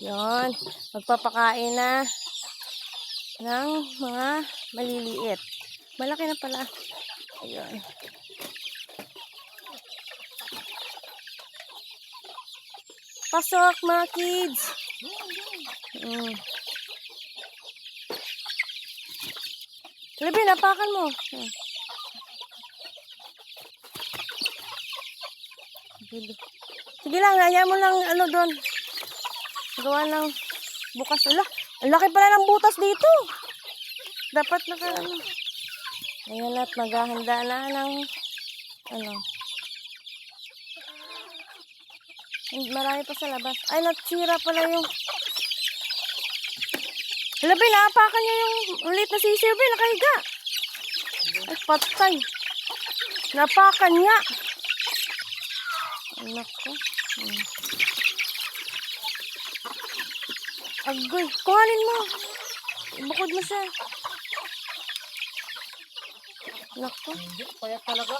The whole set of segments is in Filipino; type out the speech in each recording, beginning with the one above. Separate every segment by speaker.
Speaker 1: Yun. Magpapakain na ng mga maliliit. Malaki na pala. Ayun. Pasok mga kids. Labi, napakan mo. Sige lang, hayaan mo lang ano doon. Gawa ng bukas. Ala, ang laki pala ng butas dito. Dapat naka ano. Ayan at maghahanda na ng ano. Marami pa sa labas. Ay, natsira pala yung... Labi, naapakan niya yung ulit na sisiw. Nakahiga. Ay, patay. Napakan niya. Anak ko. Agoy, kuhanin mo. Bukod mo siya. Anak ko.
Speaker 2: Hindi, payat talaga.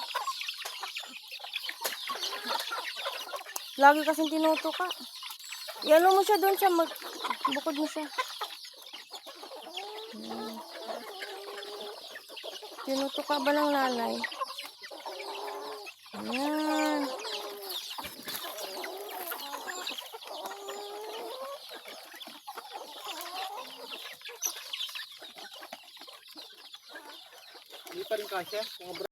Speaker 1: Lagi kasing tinutuka. Iano mo siya doon sa bukod mo siya. Tinutuka ba ng nanay? Ayan.
Speaker 2: Hindi pa rin kasya.